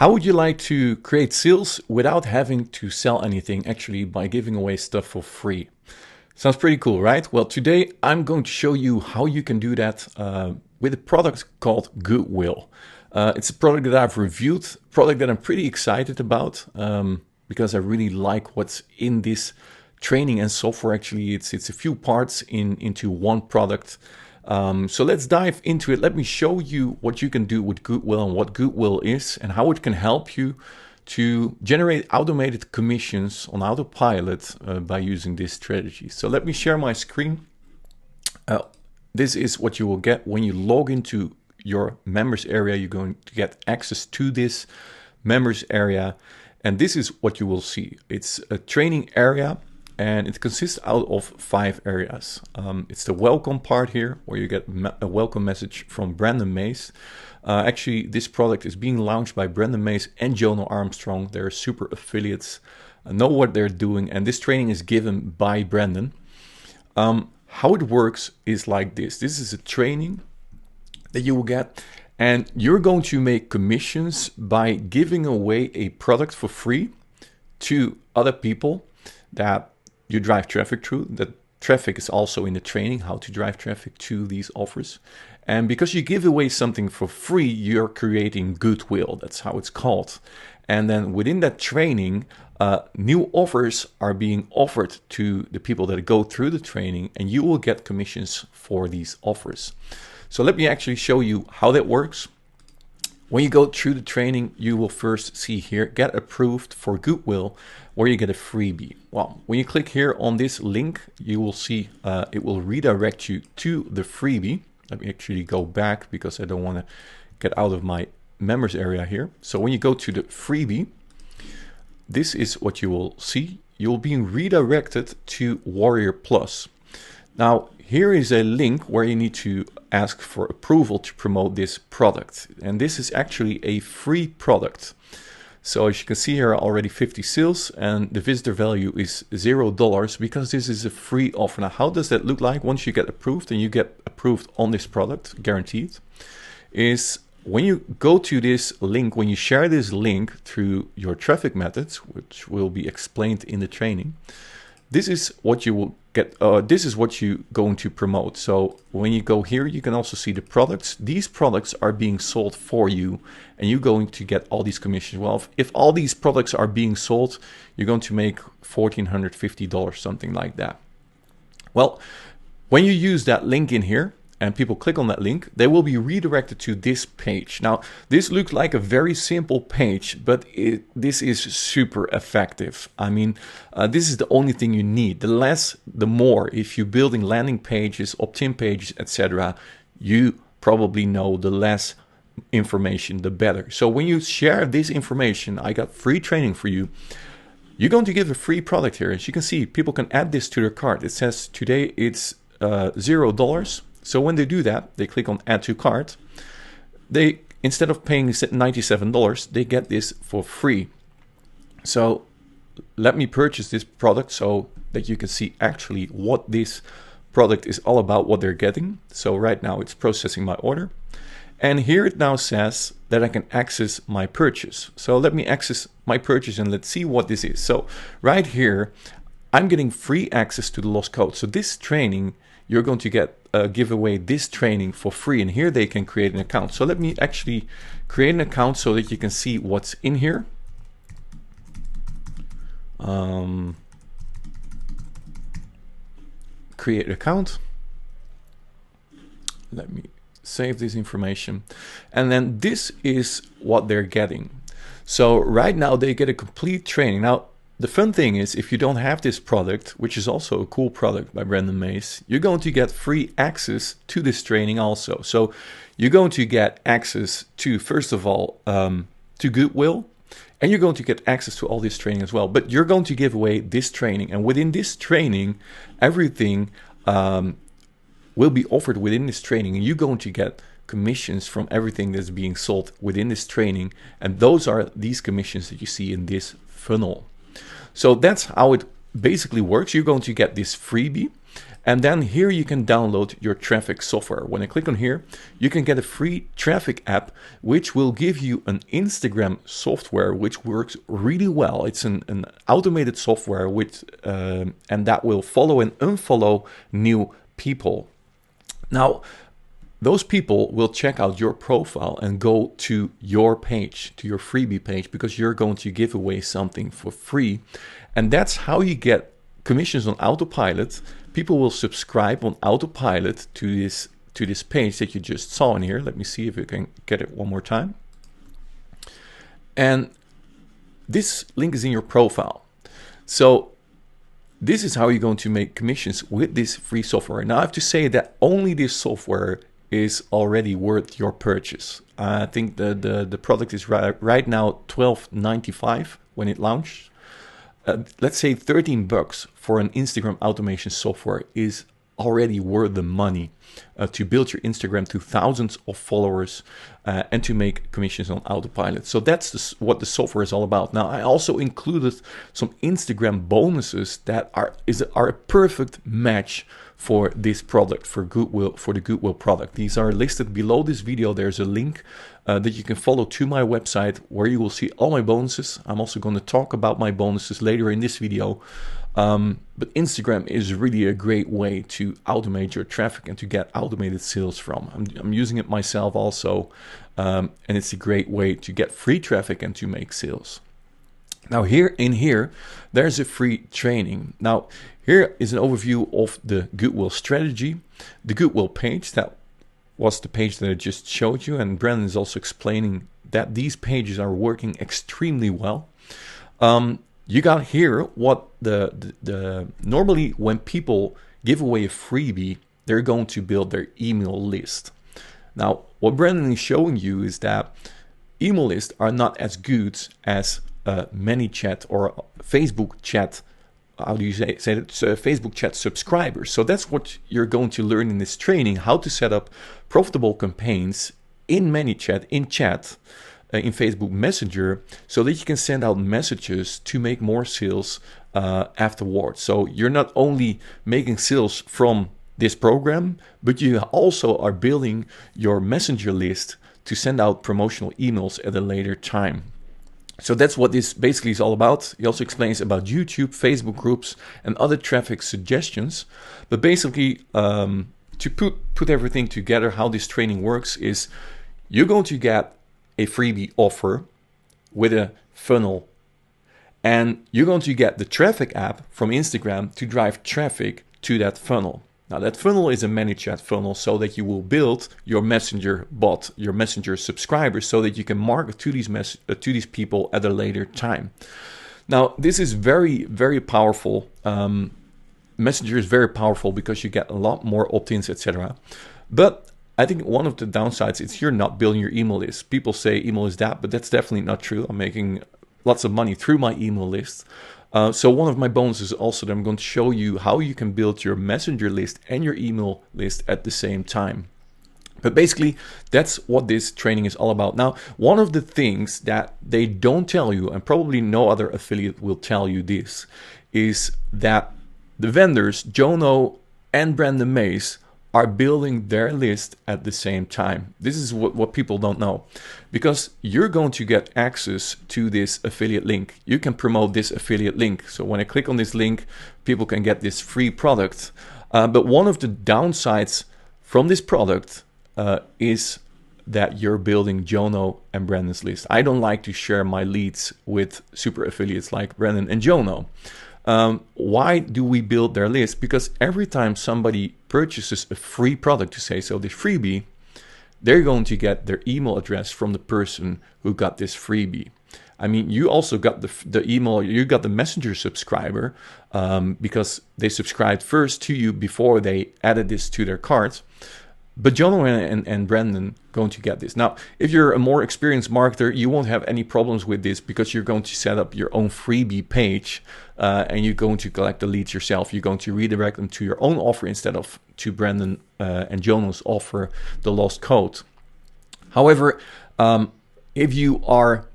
How would you like to create sales without having to sell anything, actually by giving away stuff for free? Sounds pretty cool, right? Well, today I'm going to show you how you can do that with a product called Goodwill. It's a product that I've reviewed, product that I'm pretty excited about because I really like what's in this training and software. Actually, it's a few parts into one product. So let's dive into it. Let me show you what you can do with Goodwill and what Goodwill is and how it can help you to generate automated commissions on autopilot by using this strategy. So let me share my screen. This is what you will get when you log into your members area. You're going to get access to this members area, and this is what you will see. It's a training area, and it consists out of 5 areas. It's the welcome part here, where you get a welcome message from Brandon Mace. Actually, this product is being launched by Brandon Mace and Jonah Armstrong. They're super affiliates, know what they're doing, and this training is given by Brandon. How it works is like this. This is a training that you will get, and you're going to make commissions by giving away a product for free to other people that you drive traffic through. That traffic is also in the training, how to drive traffic to these offers. And because you give away something for free, you're creating goodwill. That's how it's called. And then within that training, new offers are being offered to the people that go through the training, and you will get commissions for these offers. So let me actually show you how that works. When you go through the training, you will first see here, get approved for Goodwill, where you get a freebie. Well, when you click here on this link, you will see it will redirect you to the freebie. Let me actually go back because I don't want to get out of my members area here. So when you go to the freebie, this is what you will see. You'll be redirected to Warrior Plus. Now, here is a link where you need to ask for approval to promote this product. And this is actually a free product. So as you can see here, already 50 sales, and the visitor value is $0 because this is a free offer. Now, how does that look like once you get approved, and you get approved on this product, guaranteed, is when you go to this link, when you share this link through your traffic methods, which will be explained in the training, this is what you will get. This is what you're going to promote. So when you go here, you can also see the products. These products are being sold for you, and you're going to get all these commissions. Well, if all these products are being sold, you're going to make $1,450, something like that. Well, when you use that link in here, and people click on that link, they will be redirected to this page. Now, this looks like a very simple page, but this is super effective. I mean, this is the only thing you need. The less, the more. If you're building landing pages, opt-in pages, etc., you probably know the less information, the better. So when you share this information, I got free training for you. You're going to give a free product here. As you can see, people can add this to their cart. It says today it's $0. So when they do that, they click on add to cart. They, instead of paying $97, they get this for free. So let me purchase this product so that you can see actually what this product is all about, what they're getting. So right now it's processing my order. And here it now says that I can access my purchase. So let me access my purchase and let's see what this is. So right here, I'm getting free access to the lost code. So this training, you're going to get give away this training for free, and here they can create an account. So let me actually create an account so that you can see what's in here. Create account. Let me save this information, and then this is what they're getting. So right now they get a complete training. Now, the fun thing is, if you don't have this product, which is also a cool product by Brandon Mace, you're going to get free access to this training also. So you're going to get access to, first of all, to Goodwill, and you're going to get access to all this training as well. But you're going to give away this training, and within this training, everything will be offered within this training, and you're going to get commissions from everything that's being sold within this training, and those are these commissions that you see in this funnel. So that's how it basically works. You're going to get this freebie, And then here you can download your traffic software. When I click on here, you can get a free traffic app, which will give you an Instagram software, which works really well. It's an automated software and that will follow and unfollow new people. Now, those people will check out your profile and go to your page, to your freebie page, because you're going to give away something for free. And that's how you get commissions on autopilot. People will subscribe on autopilot to this page that you just saw in here. Let me see if we can get it one more time. And this link is in your profile. So this is how you're going to make commissions with this free software. Now I have to say that only this software is already worth your purchase. I think the product is right now $12.95 when it launched. Let's say $13 for an Instagram automation software is already worth the money to build your Instagram to thousands of followers and to make commissions on autopilot. So that's what the software is all about. Now, I also included some Instagram bonuses that are a perfect match for this product, for the Goodwill product. These are listed below this video. There's a link that you can follow to my website where you will see all my bonuses. I'm also going to talk about my bonuses later in this video. But Instagram is really a great way to automate your traffic and to get automated sales from. I'm using it myself also, and it's a great way to get free traffic and to make sales. Now here, there's a free training. Now here is an overview of the Goodwill strategy, the Goodwill page. That was the page that I just showed you, and Brandon is also explaining that these pages are working extremely well. You got here what the normally when people give away a freebie, they're going to build their email list. Now, what Brandon is showing you is that email lists are not as good as ManyChat or Facebook chat. How do you say it? Facebook chat subscribers. So that's what you're going to learn in this training: how to set up profitable campaigns in ManyChat, in chat. In Facebook Messenger, so that you can send out messages to make more sales afterwards. So you're not only making sales from this program, but you also are building your messenger list to send out promotional emails at a later time. So that's what this basically is all about. He also explains about YouTube, Facebook groups, and other traffic suggestions. But basically, to put everything together, how this training works is you're going to get a freebie offer with a funnel, and you're going to get the traffic app from Instagram to drive traffic to that funnel. Now that funnel is a ManyChat funnel, so that you will build your messenger bot, your messenger subscribers, so that you can market to these people at a later time. Now this is very, very powerful. Messenger is very powerful because you get a lot more opt-ins, etc. But I think one of the downsides is you're not building your email list. People say email is that, but that's definitely not true. I'm making lots of money through my email list. So one of my bonuses also that I'm going to show you how you can build your messenger list and your email list at the same time. But basically, that's what this training is all about. Now, one of the things that they don't tell you, and probably no other affiliate will tell you this, is that the vendors, Jono and Brandon Mace, are building their list at the same time. This is what people don't know, because you're going to get access to this affiliate link. You can promote this affiliate link. So when I click on this link, people can get this free product. But one of the downsides from this product is that you're building Jono and Brandon's list. I don't like to share my leads with super affiliates like Brandon and Jono. Why do we build their list? Because every time somebody purchases a free product, to say so, this freebie, they're going to get their email address from the person who got this freebie. I mean, you also got the email, you got the messenger subscriber because they subscribed first to you before they added this to their cart. But John and Brandon going to get this. Now, if you're a more experienced marketer, you won't have any problems with this because you're going to set up your own freebie page and you're going to collect the leads yourself. You're going to redirect them to your own offer instead of to Brandon and Jono's offer, the lost code. However, if you are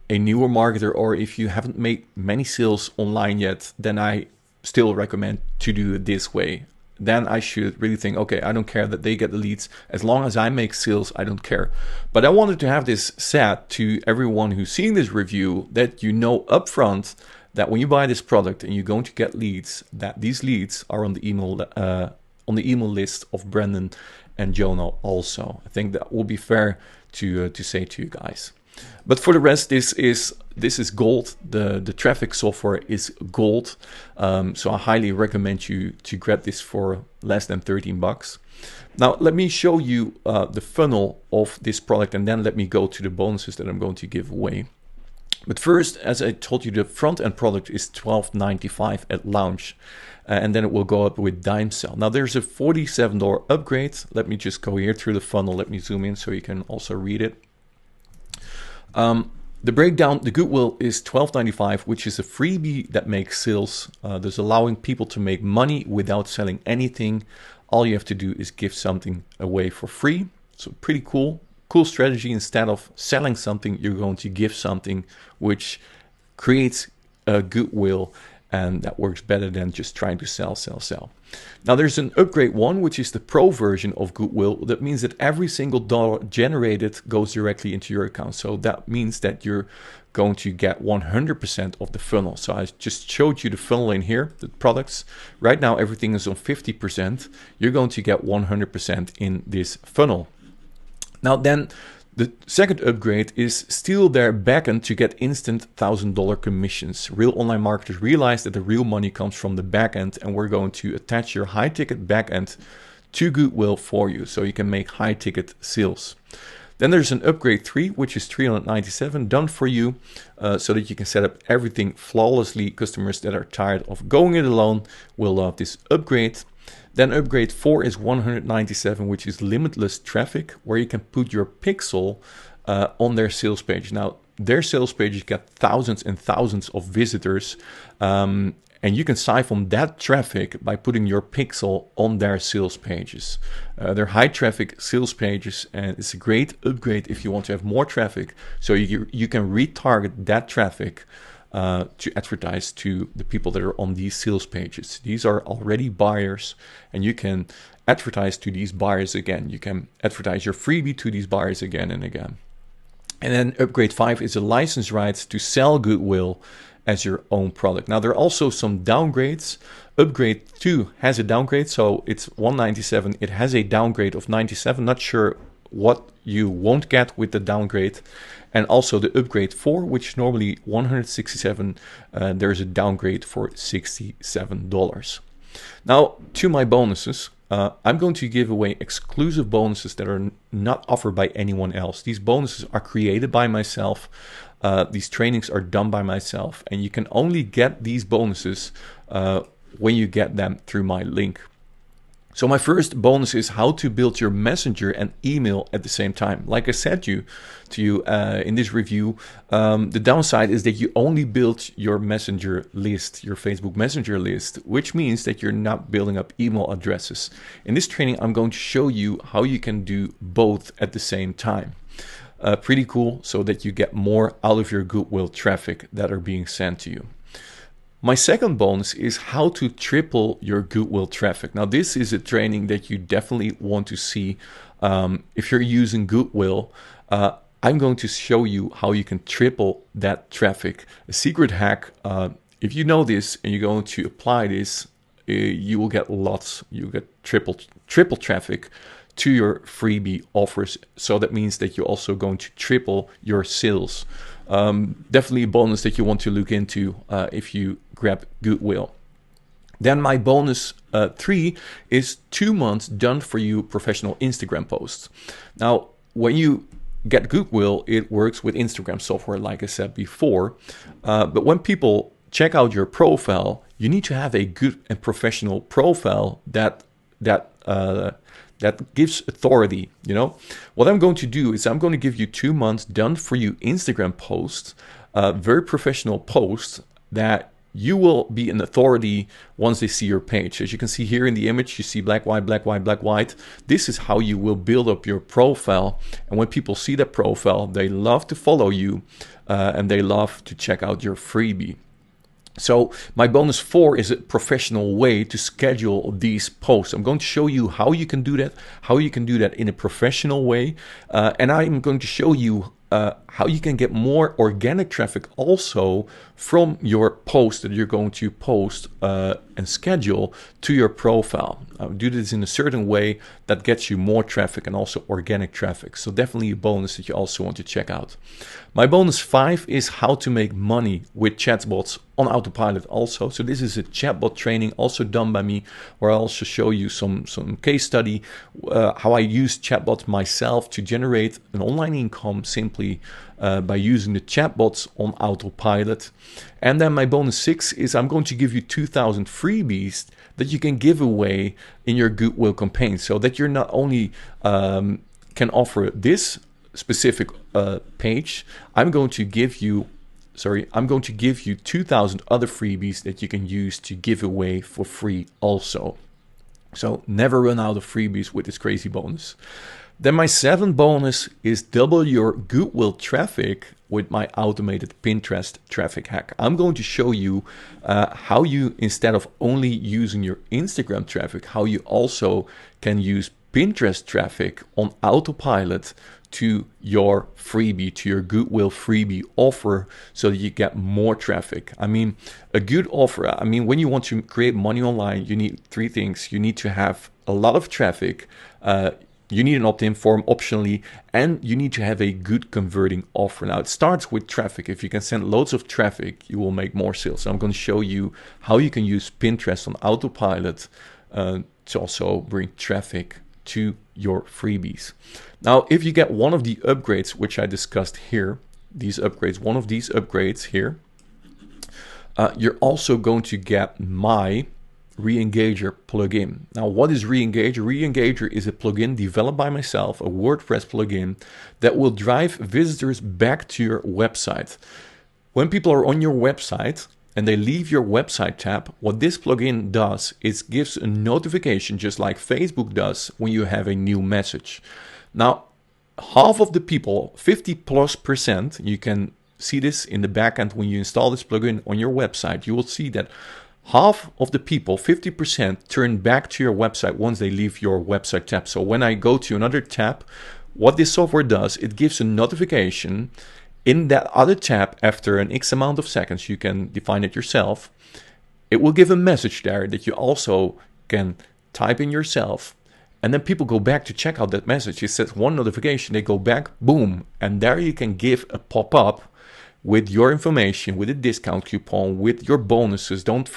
a newer marketer or if you haven't made many sales online yet, then I still recommend to do it this way. then I should really think, okay, I don't care that they get the leads. As long as I make sales, I don't care. But I wanted to have this said to everyone who's seeing this review, that you know upfront that when you buy this product and you're going to get leads, that these leads are on the email list of Brandon and Jonah also. I think that will be fair to say to you guys. But for the rest, this is gold. The traffic software is gold. So I highly recommend you to grab this for less than $13. Now let me show you the funnel of this product, and then let me go to the bonuses that I'm going to give away. But first, as I told you, the front end product is $12.95 at launch, and then it will go up with dime sell. Now there's a $47 upgrade. Let me just go here through the funnel. Let me zoom in so you can also read it. The breakdown, the Goodwill is $12.95, which is a freebie that makes sales. That's allowing people to make money without selling anything. All you have to do is give something away for free. So pretty cool strategy. Instead of selling something, you're going to give something, which creates a goodwill, and that works better than just trying to sell. Now there's an upgrade one, which is the pro version of Goodwill. That means that every single dollar generated goes directly into your account. So that means that you're going to get 100% of the funnel. So I just showed you the funnel in here, the products. Right now everything is on 50%. You're going to get 100% in this funnel. Now then, the second upgrade is steal their backend to get instant $1,000 commissions. Real online marketers realize that the real money comes from the backend, and we're going to attach your high ticket backend to Goodwill for you, so you can make high ticket sales. Then there's an upgrade 3, which is $397, done for you, so that you can set up everything flawlessly. Customers that are tired of going it alone will love this upgrade. Then upgrade 4 is $197, which is limitless traffic, where you can put your pixel on their sales page. Now, their sales pages get thousands and thousands of visitors, and you can siphon that traffic by putting your pixel on their sales pages. They're high traffic sales pages, and it's a great upgrade if you want to have more traffic, so you can retarget that traffic to advertise to the people that are on these sales pages. These are already buyers, and you can advertise to these buyers again. You can advertise your freebie to these buyers again and again. And then upgrade 5 is a license rights to sell Goodwill as your own product. Now there are also some downgrades. Upgrade 2 has a downgrade, so it's $197. It has a downgrade of $97. Not sure what you won't get with the downgrade. And also the upgrade 4, which is normally $167, there's a downgrade for $67. Now to my bonuses. I'm going to give away exclusive bonuses that are not offered by anyone else. These bonuses are created by myself. These trainings are done by myself, and you can only get these bonuses when you get them through my link. So my first bonus is how to build your messenger and email at the same time. Like I said to you in this review, the downside is that you only build your messenger list, your Facebook messenger list, which means that you're not building up email addresses. In this training, I'm going to show you how you can do both at the same time. Pretty cool, so that you get more out of your Goodwill traffic that are being sent to you. My second bonus is how to triple your Goodwill traffic. Now, this is a training that you definitely want to see if you're using Goodwill. I'm going to show you how you can triple that traffic. A secret hack, if you know this and you're going to apply this, you will get lots, you get triple traffic to your freebie offers. So that means that you're also going to triple your sales. Definitely a bonus that you want to look into if you grab Goodwill. Then my bonus 3 is 2 months done for you professional Instagram posts. Now, when you get Goodwill, it works with Instagram software, like I said before. But when people check out your profile, you need to have a good and professional profile that gives authority. You know, what I'm going to do is I'm going to give you 2 months done for you Instagram posts, very professional posts that you will be an authority once they see your page. As you can see here in the image, you see black, white, black, white, black, white. This is how you will build up your profile. And when people see that profile, they love to follow you and they love to check out your freebie. So my bonus 4 is a professional way to schedule these posts. I'm going to show you how you can do that, in a professional way. And I'm going to show you how you can get more organic traffic also from your post that you're going to post and schedule to your profile. Do this in a certain way that gets you more traffic and also organic traffic. So definitely a bonus that you also want to check out. My bonus 5 is how to make money with chatbots on autopilot also. So this is a chatbot training also done by me, where I also show you some case study, how I use chatbots myself to generate an online income simply by using the chatbots on autopilot. And then my bonus 6 is I'm going to give you 2,000 freebies that you can give away in your Goodwill campaign, so that you're not only can offer this specific page, I'm going to give you 2,000 other freebies that you can use to give away for free also. So never run out of freebies with this crazy bonus. Then my 7th bonus is double your Goodwill traffic with my automated Pinterest traffic hack. I'm going to show you how you, instead of only using your Instagram traffic, how you also can use Pinterest traffic on autopilot to your freebie, to your Goodwill freebie offer, so that you get more traffic. I mean, a good offer, when you want to create money online, you need 3 things. You need to have a lot of traffic, you need an opt-in form optionally, and you need to have a good converting offer. Now, it starts with traffic. If you can send loads of traffic, you will make more sales. So I'm going to show you how you can use Pinterest on autopilot to also bring traffic to your freebies. Now, if you get one of the upgrades which I discussed here, one of these upgrades here, you're also going to get my Re-Engager plugin. Now, what is Re-Engager? Re-Engager is a plugin developed by myself, a WordPress plugin that will drive visitors back to your website. When people are on your website and they leave your website tab, what this plugin does is gives a notification, just like Facebook does when you have a new message. Now, half of the people, 50+%, you can see this in the backend when you install this plugin on your website. You will see that half of the people, 50%, turn back to your website once they leave your website tab. So when I go to another tab, what this software does, it gives a notification in that other tab after an X amount of seconds. You can define it yourself. It will give a message there that you also can type in yourself. And then people go back to check out that message. It says one notification, they go back, boom. And there you can give a pop-up with your information, with a discount coupon, with your bonuses. Don't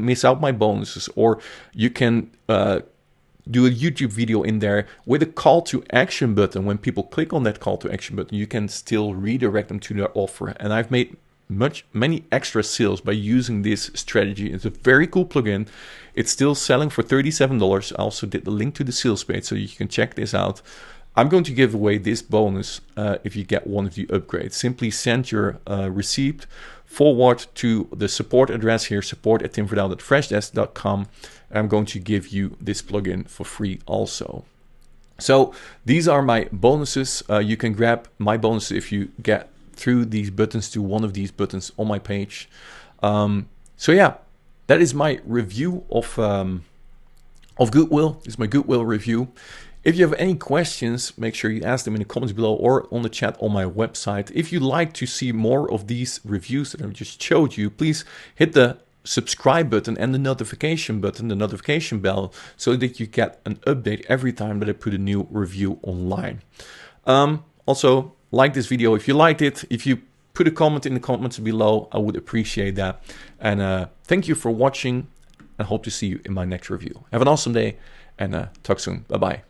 miss out my bonuses. Or you can do a YouTube video in there with a call to action button. When people click on that call to action button, you can still redirect them to their offer. And I've made many extra sales by using this strategy. It's a very cool plugin. It's still selling for $37. I also did the link to the sales page, so you can check this out. I'm going to give away this bonus if you get one of the upgrades. Simply send your receipt forward to the support address here, support@timverdal.freshdesk.com. I'm going to give you this plugin for free also. So these are my bonuses. You can grab my bonuses if you get through these buttons to one of these buttons on my page. So yeah, that is my review of Goodwill. This is my Goodwill review. If you have any questions, make sure you ask them in the comments below or on the chat on my website. If you'd like to see more of these reviews that I just showed you, please hit the subscribe button and the notification button, the notification bell, so that you get an update every time that I put a new review online. Also, like this video if you liked it. If you put a comment in the comments below, I would appreciate that. And thank you for watching, and hope to see you in my next review. Have an awesome day, and talk soon. Bye-bye.